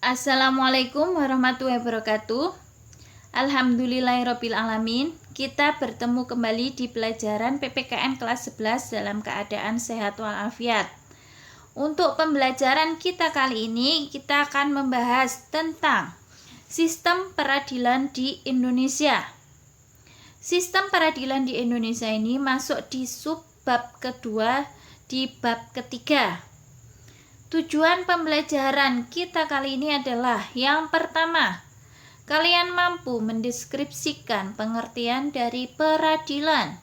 Assalamualaikum warahmatullahi wabarakatuh. Alhamdulillahirabbil alamin. Kita bertemu kembali di pelajaran PPKN kelas 11 dalam keadaan sehat walafiat. Untuk pembelajaran kita kali ini, kita akan membahas tentang sistem peradilan di Indonesia. Sistem peradilan di Indonesia ini masuk di subbab kedua di bab ketiga. Tujuan pembelajaran kita kali ini adalah yang pertama, kalian mampu mendeskripsikan pengertian dari peradilan.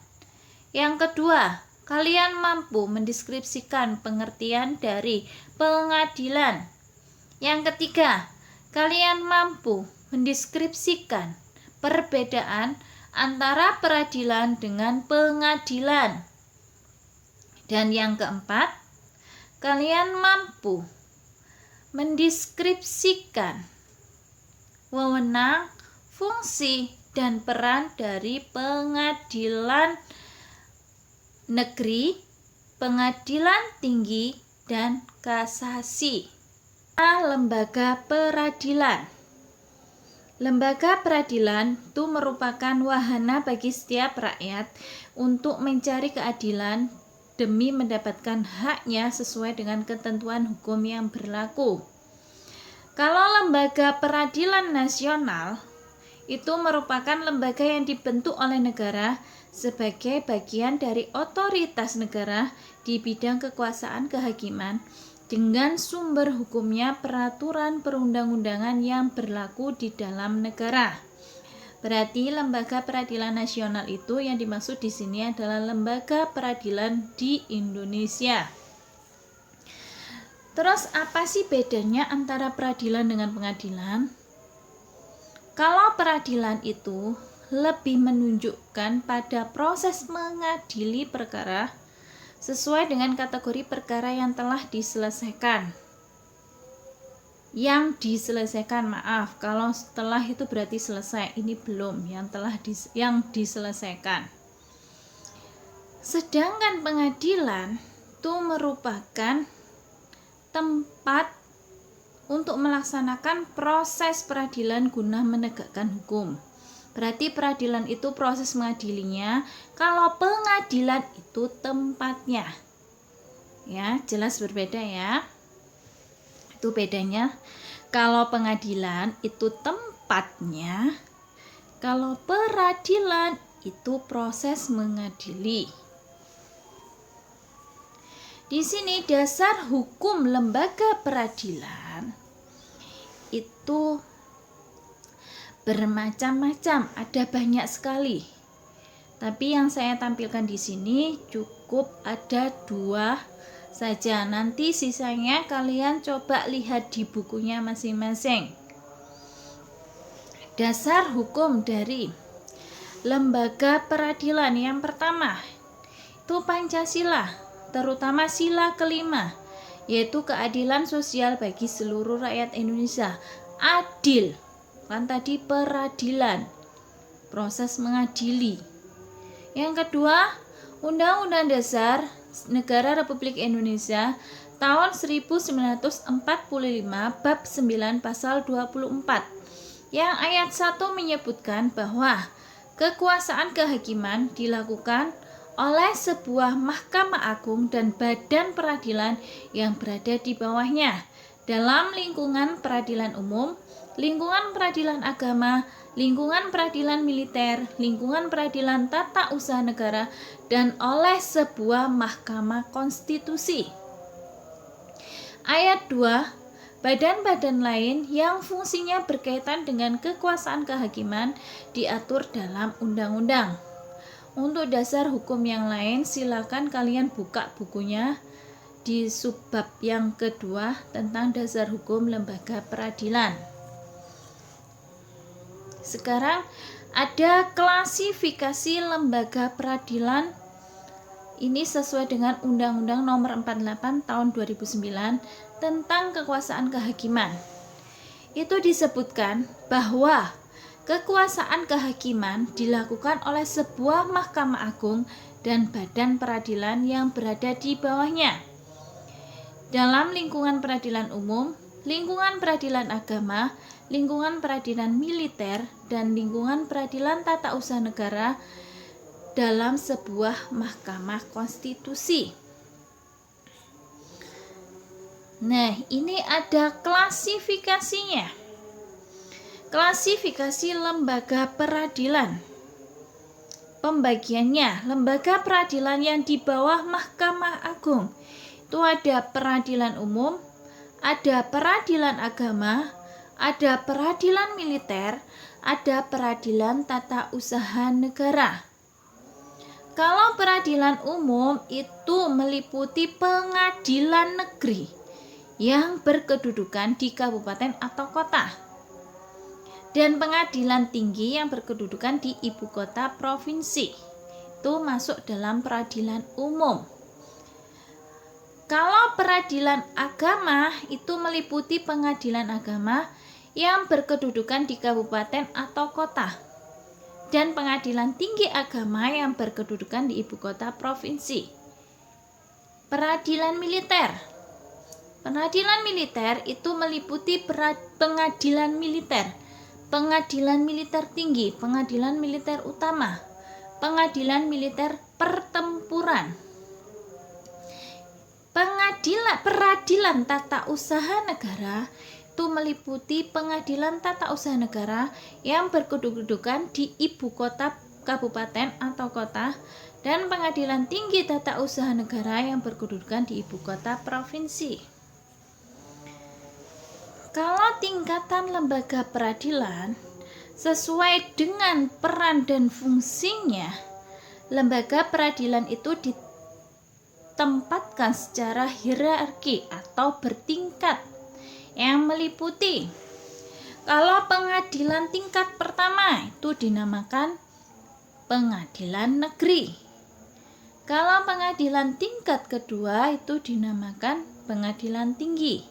Yang kedua, kalian mampu mendeskripsikan pengertian dari pengadilan. Yang ketiga, kalian mampu mendeskripsikan perbedaan antara peradilan dengan pengadilan. Dan yang keempat, kalian mampu mendeskripsikan wewenang, fungsi, dan peran dari pengadilan negeri, pengadilan tinggi, dan kasasi. Lembaga peradilan. Lembaga peradilan itu merupakan wahana bagi setiap rakyat untuk mencari keadilan demi mendapatkan haknya sesuai dengan ketentuan hukum yang berlaku. Kalau lembaga peradilan nasional itu merupakan lembaga yang dibentuk oleh negara sebagai bagian dari otoritas negara di bidang kekuasaan kehakiman dengan sumber hukumnya peraturan perundang-undangan yang berlaku di dalam negara. Berarti lembaga peradilan nasional itu yang dimaksud di sini adalah lembaga peradilan di Indonesia. Terus apa sih bedanya antara peradilan dengan pengadilan? Kalau peradilan itu lebih menunjukkan pada proses mengadili perkara sesuai dengan kategori perkara yang telah diselesaikan. Kalau setelah itu berarti selesai, ini belum, yang diselesaikan. Sedangkan pengadilan itu merupakan tempat untuk melaksanakan proses peradilan guna menegakkan hukum. Berarti peradilan itu proses mengadilinya, kalau pengadilan itu tempatnya. Ya, jelas berbeda ya. Itu bedanya. Kalau pengadilan itu tempatnya, kalau peradilan itu proses mengadili. Di sini dasar hukum lembaga peradilan itu bermacam-macam, ada banyak sekali. Tapi yang saya tampilkan di sini cukup ada 2 saja. Nanti sisanya kalian coba lihat di bukunya masing-masing. Dasar hukum dari lembaga peradilan yang pertama itu Pancasila, terutama sila kelima, yaitu keadilan sosial bagi seluruh rakyat Indonesia. Adil, kan tadi peradilan, proses mengadili. Yang kedua, Undang-Undang Dasar Negara Republik Indonesia tahun 1945 bab 9 pasal 24 yang ayat 1 menyebutkan bahwa kekuasaan kehakiman dilakukan oleh sebuah mahkamah agung dan badan peradilan yang berada di bawahnya dalam lingkungan peradilan umum, lingkungan peradilan agama, lingkungan peradilan militer, lingkungan peradilan tata usaha negara, dan oleh sebuah mahkamah konstitusi. Ayat 2, badan-badan lain yang fungsinya berkaitan dengan kekuasaan kehakiman diatur dalam undang-undang. Untuk dasar hukum yang lain, silakan kalian buka bukunya di subbab yang kedua tentang dasar hukum lembaga peradilan. Sekarang ada klasifikasi lembaga peradilan. Ini sesuai dengan Undang-Undang Nomor 48 Tahun 2009 tentang kekuasaan kehakiman. Itu disebutkan bahwa kekuasaan kehakiman dilakukan oleh sebuah mahkamah agung dan badan peradilan yang berada di bawahnya. Dalam lingkungan peradilan umum, lingkungan peradilan agama, lingkungan peradilan militer, dan lingkungan peradilan tata usaha negara dalam sebuah mahkamah konstitusi. Nah, ini ada klasifikasinya. Klasifikasi lembaga peradilan. Pembagiannya, lembaga peradilan yang di bawah Mahkamah Agung itu ada peradilan umum, ada peradilan agama, ada peradilan militer, ada peradilan tata usaha negara. Kalau peradilan umum itu meliputi pengadilan negeri yang berkedudukan di kabupaten atau kota, dan pengadilan tinggi yang berkedudukan di ibu kota provinsi. Itu masuk dalam peradilan umum. Kalau peradilan agama itu meliputi pengadilan agama yang berkedudukan di kabupaten atau kota, dan pengadilan tinggi agama yang berkedudukan di ibu kota provinsi. Peradilan militer. Pengadilan militer itu meliputi pengadilan militer, pengadilan militer tinggi, pengadilan militer utama, pengadilan militer pertempuran. Peradilan tata usaha negara itu meliputi pengadilan tata usaha negara yang berkedudukan di ibu kota kabupaten atau kota, dan pengadilan tinggi tata usaha negara yang berkedudukan di ibu kota provinsi. Kalau tingkatan lembaga peradilan sesuai dengan peran dan fungsinya, lembaga peradilan itu ditempatkan secara hierarki atau bertingkat yang meliputi, kalau pengadilan tingkat pertama itu dinamakan pengadilan negeri. Kalau pengadilan tingkat kedua itu dinamakan pengadilan tinggi.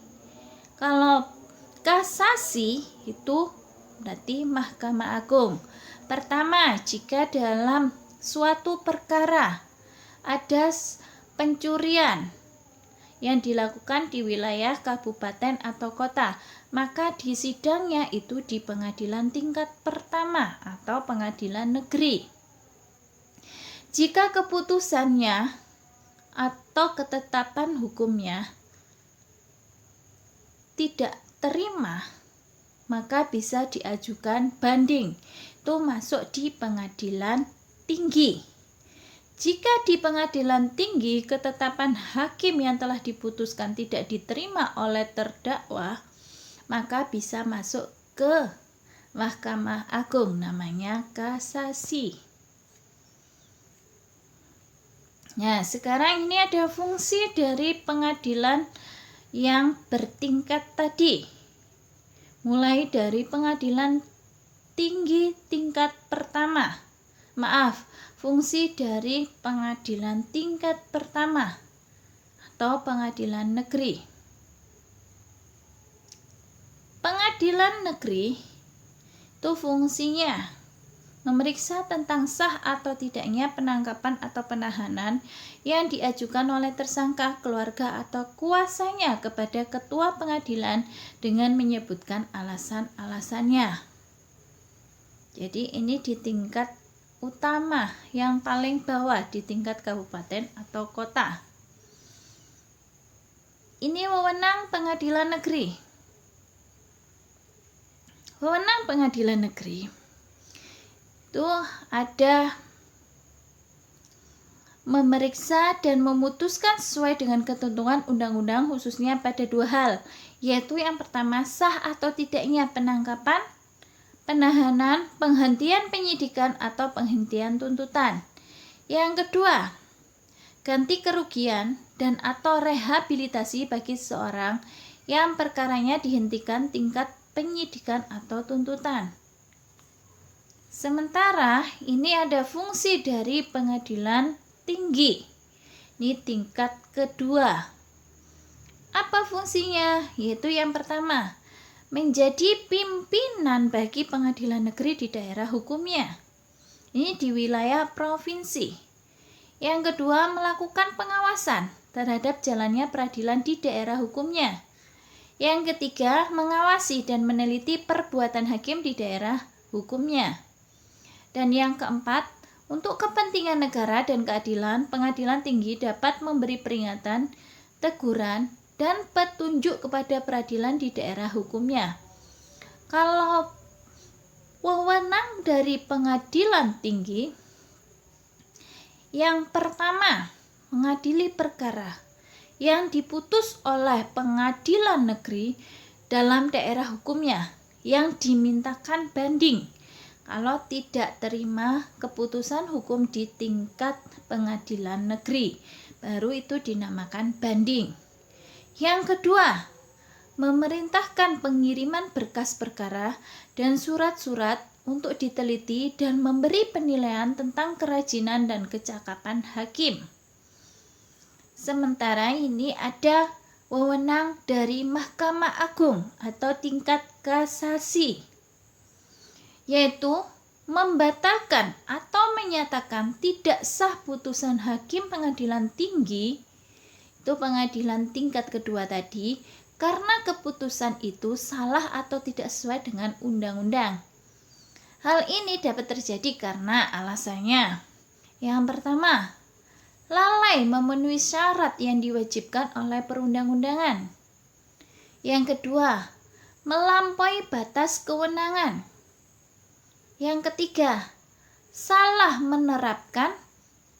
Kalau kasasi itu berarti Mahkamah Agung. Pertama, jika dalam suatu perkara ada pencurian yang dilakukan di wilayah kabupaten atau kota, maka di sidangnya itu di pengadilan tingkat pertama atau pengadilan negeri. Jika keputusannya atau ketetapan hukumnya tidak terima, maka bisa diajukan banding. Itu masuk di pengadilan tinggi. Jika di pengadilan tinggi ketetapan hakim yang telah diputuskan tidak diterima oleh terdakwa, maka bisa masuk ke Mahkamah Agung, namanya kasasi. Nah, sekarang ini ada fungsi dari pengadilan yang bertingkat tadi. Mulai dari pengadilan tinggi tingkat pertama. Fungsi dari pengadilan tingkat pertama atau pengadilan negeri. Pengadilan negeri itu fungsinya memeriksa tentang sah atau tidaknya penangkapan atau penahanan yang diajukan oleh tersangka, keluarga, atau kuasanya kepada ketua pengadilan dengan menyebutkan alasan-alasannya. Jadi ini di tingkat utama yang paling bawah, di tingkat kabupaten atau kota. Ini wewenang pengadilan negeri. Wewenang pengadilan negeri itu ada memeriksa dan memutuskan sesuai dengan ketentuan undang-undang, khususnya pada dua hal, yaitu yang pertama, sah atau tidaknya penangkapan, penahanan, penghentian penyidikan atau penghentian tuntutan. Yang kedua, ganti kerugian dan atau rehabilitasi bagi seseorang yang perkaranya dihentikan tingkat penyidikan atau tuntutan. Sementara ini ada fungsi dari pengadilan tinggi. Ini tingkat kedua. Apa fungsinya? Yaitu yang pertama, menjadi pimpinan bagi pengadilan negeri di daerah hukumnya. Ini di wilayah provinsi. Yang kedua, melakukan pengawasan terhadap jalannya peradilan di daerah hukumnya. Yang ketiga, mengawasi dan meneliti perbuatan hakim di daerah hukumnya. Dan yang keempat, untuk kepentingan negara dan keadilan, pengadilan tinggi dapat memberi peringatan, teguran, dan petunjuk kepada peradilan di daerah hukumnya. Kalau wewenang dari pengadilan tinggi, yang pertama, mengadili perkara yang diputus oleh pengadilan negeri dalam daerah hukumnya yang dimintakan banding kalau tidak terima keputusan hukum di tingkat pengadilan negeri, baru itu dinamakan banding. Yang kedua, memerintahkan pengiriman berkas perkara dan surat-surat untuk diteliti dan memberi penilaian tentang kerajinan dan kecakapan hakim. Sementara ini ada wewenang dari Mahkamah Agung atau tingkat kasasi, yaitu membatalkan atau menyatakan tidak sah putusan hakim pengadilan tinggi, itu pengadilan tingkat kedua tadi, karena keputusan itu salah atau tidak sesuai dengan undang-undang. Hal ini dapat terjadi karena alasannya. Yang pertama, lalai memenuhi syarat yang diwajibkan oleh perundang-undangan. Yang kedua, melampaui batas kewenangan. Yang ketiga, salah menerapkan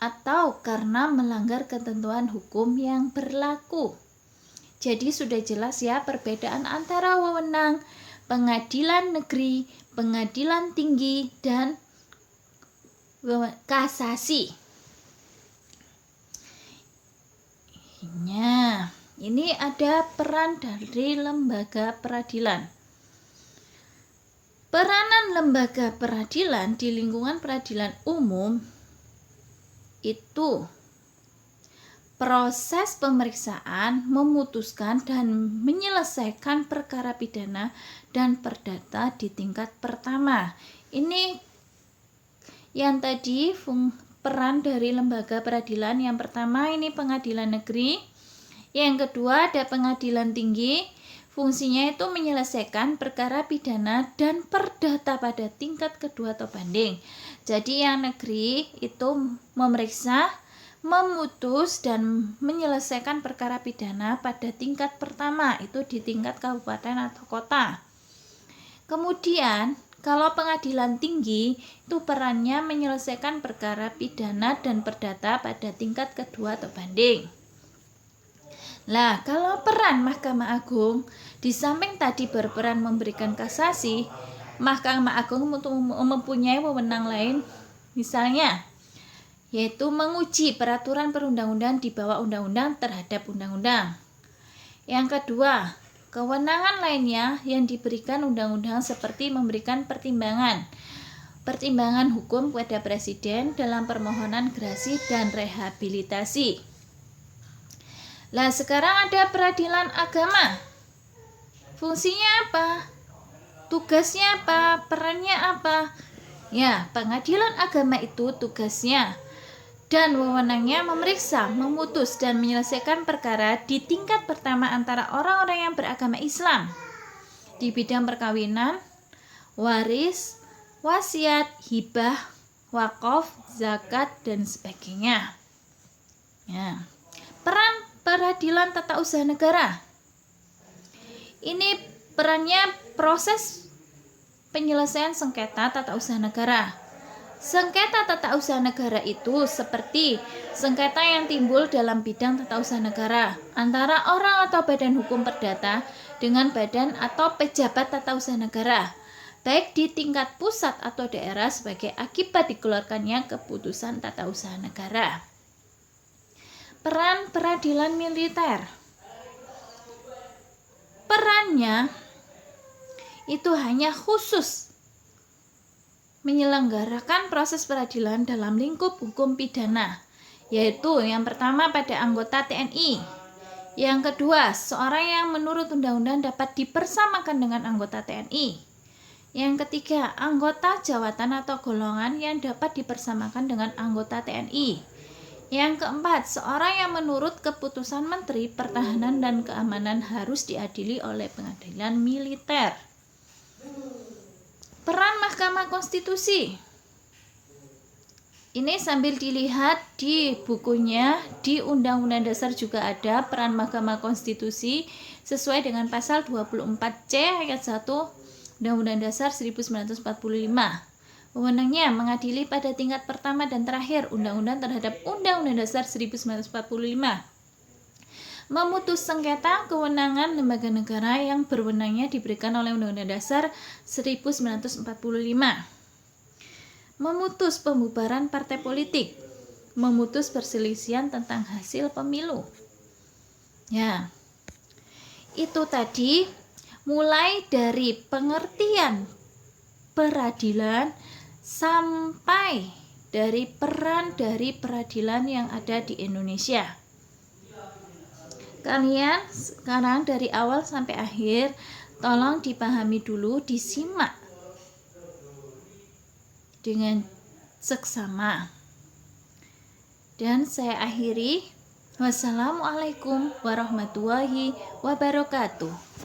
atau karena melanggar ketentuan hukum yang berlaku. Jadi sudah jelas ya perbedaan antara wewenang pengadilan negeri, pengadilan tinggi, dan kasasi. Nah, ini ada peran dari lembaga peradilan. Peranan lembaga peradilan di lingkungan peradilan umum itu proses pemeriksaan, memutuskan dan menyelesaikan perkara pidana dan perdata di tingkat pertama. Ini yang tadi peran dari lembaga peradilan. Yang pertama ini pengadilan negeri, yang kedua ada pengadilan tinggi, fungsinya itu menyelesaikan perkara pidana dan perdata pada tingkat kedua atau banding. Jadi yang negeri itu memeriksa, memutus dan menyelesaikan perkara pidana pada tingkat pertama, itu di tingkat kabupaten atau kota. Kemudian kalau pengadilan tinggi itu perannya menyelesaikan perkara pidana dan perdata pada tingkat kedua atau banding. Nah, kalau peran Mahkamah Agung, di samping tadi berperan memberikan kasasi, Mahkamah Agung mempunyai wewenang lain, misalnya yaitu menguji peraturan perundang-undangan di bawah undang-undang terhadap undang-undang. Yang kedua, kewenangan lainnya yang diberikan undang-undang seperti memberikan pertimbangan hukum kepada Presiden dalam permohonan gerasi dan rehabilitasi. Nah, sekarang ada peradilan agama. Fungsinya apa? Tugasnya apa? Perannya apa? Ya, pengadilan agama itu tugasnya dan wewenangnya memeriksa, memutus, dan menyelesaikan perkara di tingkat pertama antara orang-orang yang beragama Islam di bidang perkawinan, waris, wasiat, hibah, wakaf, zakat, dan sebagainya. Ya. Peran peradilan tata usaha negara. Ini perannya proses penyelesaian sengketa tata usaha negara. Sengketa tata usaha negara itu seperti sengketa yang timbul dalam bidang tata usaha negara antara orang atau badan hukum perdata dengan badan atau pejabat tata usaha negara, baik di tingkat pusat atau daerah sebagai akibat dikeluarkannya keputusan tata usaha negara. Peran peradilan militer. Perannya itu hanya khusus menyelenggarakan proses peradilan dalam lingkup hukum pidana, yaitu yang pertama pada anggota TNI, yang kedua seorang yang menurut undang-undang dapat dipersamakan dengan anggota TNI, yang ketiga anggota jawatan atau golongan yang dapat dipersamakan dengan anggota TNI, Yang keempat, seorang yang menurut keputusan Menteri Pertahanan dan Keamanan harus diadili oleh pengadilan militer. Peran Mahkamah Konstitusi. Ini sambil dilihat di bukunya, di Undang-Undang Dasar juga ada peran Mahkamah Konstitusi sesuai dengan pasal 24C ayat 1 Undang-Undang Dasar 1945. Wewenangnya mengadili pada tingkat pertama dan terakhir undang-undang terhadap Undang-Undang Dasar 1945. Memutus sengketa kewenangan lembaga negara yang berwenangnya diberikan oleh Undang-Undang Dasar 1945. Memutus pembubaran partai politik. Memutus perselisihan tentang hasil pemilu. Ya, itu tadi mulai dari pengertian peradilan sampai dari peran dari peradilan yang ada di Indonesia. Kalian sekarang dari awal sampai akhir tolong dipahami dulu, disimak dengan seksama. Dan saya akhiri, wassalamualaikum warahmatullahi wabarakatuh.